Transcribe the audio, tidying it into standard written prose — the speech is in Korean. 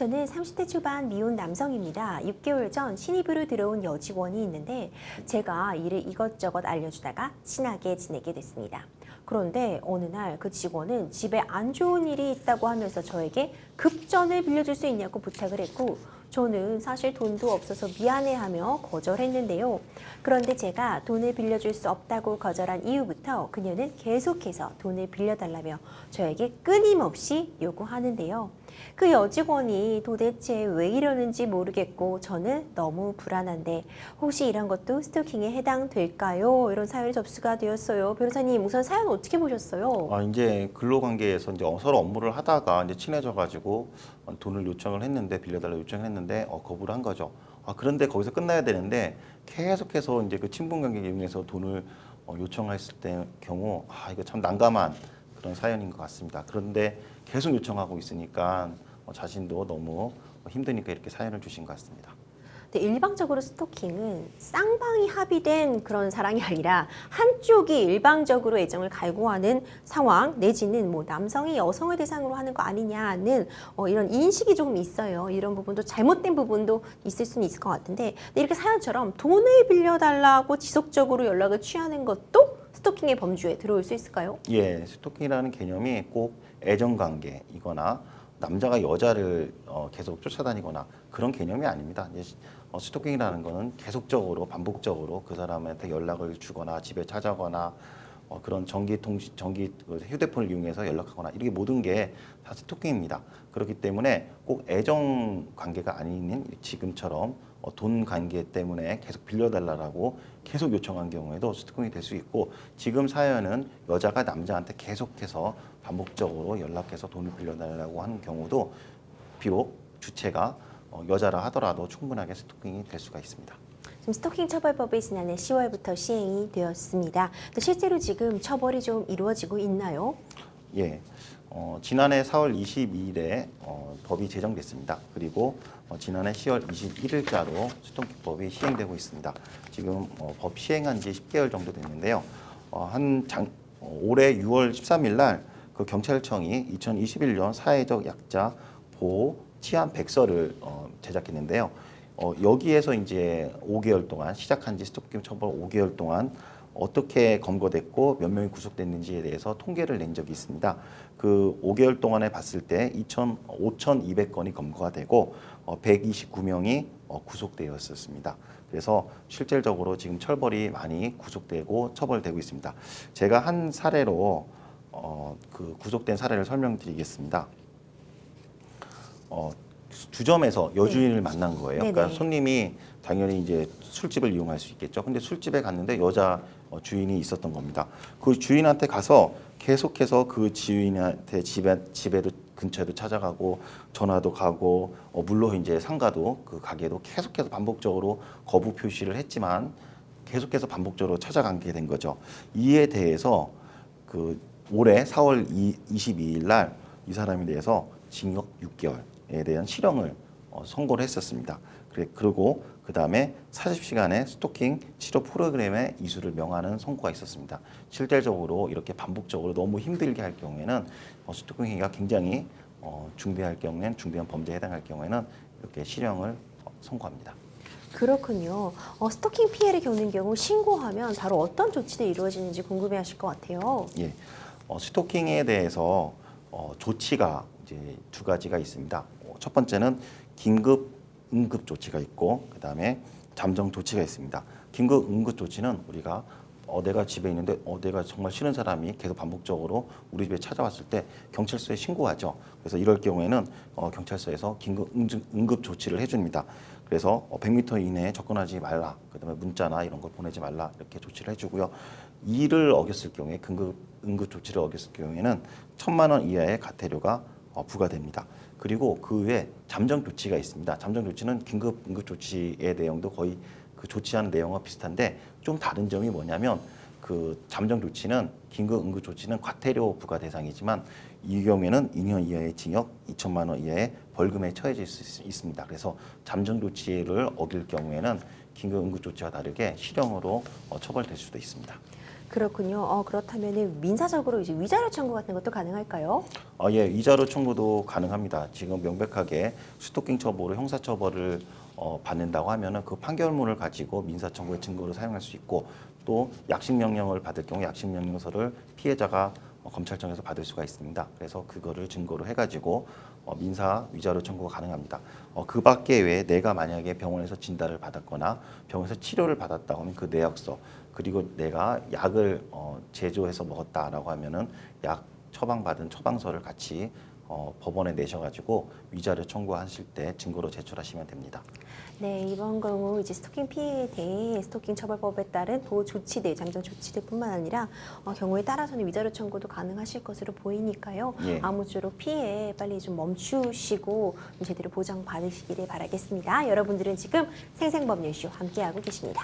저는 30대 초반 미혼 남성입니다. 6개월 전 신입으로 들어온 여직원이 있는데 제가 일을 이것저것 알려주다가 친하게 지내게 됐습니다. 그런데 어느 날 그 직원은 집에 안 좋은 일이 있다고 하면서 저에게 급전을 빌려줄 수 있냐고 부탁을 했고 저는 사실 돈도 없어서 미안해하며 거절했는데요. 그런데 제가 돈을 빌려줄 수 없다고 거절한 이후부터 그녀는 계속해서 돈을 빌려달라며 저에게 끊임없이 요구하는데요. 그 여직원이 도대체 왜 이러는지 모르겠고 저는 너무 불안한데 혹시 이런 것도 스토킹에 해당될까요? 이런 사연이 접수가 되었어요. 변호사님, 우선 사연 어떻게 보셨어요? 이제 근로관계에서 이제 서로 업무를 하다가 이제 친해져가지고 돈을 요청을 했는데 빌려달라 요청을 했는데 거부를 한 거죠. 그런데 거기서 끝나야 되는데 계속해서 이제 그 친분관계를 이용해서 돈을 요청했을 때 경우 이거 참 난감한 그런 사연인 것 같습니다. 그런데 계속 요청하고 있으니까 자신도 너무 힘드니까 이렇게 사연을 주신 것 같습니다. 근데 일방적으로 스토킹은 쌍방이 합의된 그런 사랑이 아니라 한쪽이 일방적으로 애정을 갈구하는 상황 내지는 뭐 남성이 여성을 대상으로 하는 거 아니냐는 이런 인식이 조금 있어요. 이런 부분도 잘못된 부분도 있을 수는 있을 것 같은데 근데 이렇게 사연처럼 돈을 빌려달라고 지속적으로 연락을 취하는 것도 스토킹의 범주에 들어올 수 있을까요? 예, 스토킹이라는 개념이 꼭 애정관계이거나 남자가 여자를 계속 쫓아다니거나 그런 개념이 아닙니다. 이제 스토킹이라는 거는 계속적으로 반복적으로 그 사람한테 연락을 주거나 집에 찾아가거나 그런 전기 휴대폰을 이용해서 연락하거나 이렇게 모든 게 다 스토킹입니다. 그렇기 때문에 꼭 애정 관계가 아닌 지금처럼 돈 관계 때문에 계속 빌려달라고 계속 요청한 경우에도 스토킹이 될 수 있고 지금 사연은 여자가 남자한테 계속해서 반복적으로 연락해서 돈을 빌려달라고 하는 경우도 비록 주체가 여자라 하더라도 충분하게 스토킹이 될 수가 있습니다. 지금 스토킹 처벌법이 지난해 10월부터 시행이 되었습니다. 실제로 지금 처벌이 좀 이루어지고 있나요? 예, 지난해 4월 22일에 법이 제정됐습니다. 그리고 지난해 10월 21일자로 스토킹법이 시행되고 있습니다. 지금 법 시행한 지 10개월 정도 됐는데요. 올해 6월 13일 날 그 경찰청이 2021년 사회적 약자 보호 치안 백서를 제작했는데요. 여기에서 이제 5개월 동안 시작한 지 스토킹 처벌 5개월 동안 어떻게 검거됐고 몇 명이 구속됐는지에 대해서 통계를 낸 적이 있습니다. 그 5개월 동안에 봤을 때 5,200건이 검거가 되고 129명이 구속되었었습니다. 그래서 실질적으로 지금 처벌이 많이 구속되고 처벌되고 있습니다. 제가 한 사례로 그 구속된 사례를 설명드리겠습니다. 주점에서 여주인을 만난 거예요. 그러니까 손님이 당연히 이제 술집을 이용할 수 있겠죠. 근데 술집에 갔는데 여자 주인이 있었던 겁니다. 그 주인한테 가서 계속해서 그 주인한테 집에도 근처에도 찾아가고 전화도 가고 물론 이제 상가도 그 가게도 계속해서 반복적으로 거부 표시를 했지만 계속해서 반복적으로 찾아가게 된 거죠. 이에 대해서 그 올해 4월 22일 날 이 사람에 대해서 징역 6개월에 대한 실형을 선고를 했었습니다. 그리고 그 다음에 40시간의 스토킹 치료 프로그램에 이수를 명하는 선고가 있었습니다. 실질적으로 이렇게 반복적으로 너무 힘들게 할 경우에는 스토킹 행위가 굉장히 중대할 경우에는 중대한 범죄에 해당할 경우에는 이렇게 실형을 선고합니다. 그렇군요. 스토킹 피해를 겪는 경우 신고하면 바로 어떤 조치들이 이루어지는지 궁금해하실 것 같아요. 예, 스토킹에 대해서 조치가 이제 두 가지가 있습니다. 첫 번째는 긴급 응급 조치가 있고 그다음에 잠정 조치가 있습니다. 긴급 응급 조치는 우리가 내가 집에 있는데 내가 정말 싫은 사람이 계속 반복적으로 우리 집에 찾아왔을 때 경찰서에 신고하죠. 그래서 이럴 경우에는 경찰서에서 긴급 응급 조치를 해줍니다. 그래서 100m 이내에 접근하지 말라. 그다음에 문자나 이런 걸 보내지 말라. 이렇게 조치를 해주고요. 이를 어겼을 경우에 응급 조치를 어겼을 경우에는 1,000만 원 이하의 과태료가 부과됩니다. 그리고 그 외에 잠정 조치가 있습니다. 잠정 조치는 긴급 응급 조치의 내용도 거의 그 조치하는 내용과 비슷한데 좀 다른 점이 뭐냐면 그 잠정 조치는 긴급 응급 조치는 과태료 부과 대상이지만 이 경우에는 2년 이하의 징역, 2천만 원 이하의 벌금에 처해질 수 있습니다. 그래서 잠정 조치를 어길 경우에는 긴급 응급 조치와 다르게 실형으로 처벌될 수도 있습니다. 그렇군요. 그렇다면 민사적으로 이제 위자료 청구 같은 것도 가능할까요? 예, 위자료 청구도 가능합니다. 지금 명백하게 스토킹 처벌로 형사처벌을 받는다고 하면은 그 판결문을 가지고 민사청구의 증거로 사용할 수 있고 또 약식 명령을 받을 경우 약식 명령서를 피해자가 검찰청에서 받을 수가 있습니다. 그래서 그거를 증거로 해가지고 민사 위자료 청구가 가능합니다. 그 밖에 외에 내가 만약에 병원에서 진단을 받았거나 병원에서 치료를 받았다고 하면 그 내역서 그리고 내가 약을 제조해서 먹었다라고 하면은 약 처방받은 처방서를 같이 법원에 내셔가지고 위자료 청구하실 때 증거로 제출하시면 됩니다. 네, 이번 경우 이제 스토킹 피해에 대해 스토킹 처벌법에 따른 보호 조치들, 잠정 조치들뿐만 아니라 경우에 따라서는 위자료 청구도 가능하실 것으로 보이니까요. 예. 아무쪼록 피해 빨리 좀 멈추시고 좀 제대로 보장 받으시기를 바라겠습니다. 여러분들은 지금 생생법률쇼 함께하고 계십니다.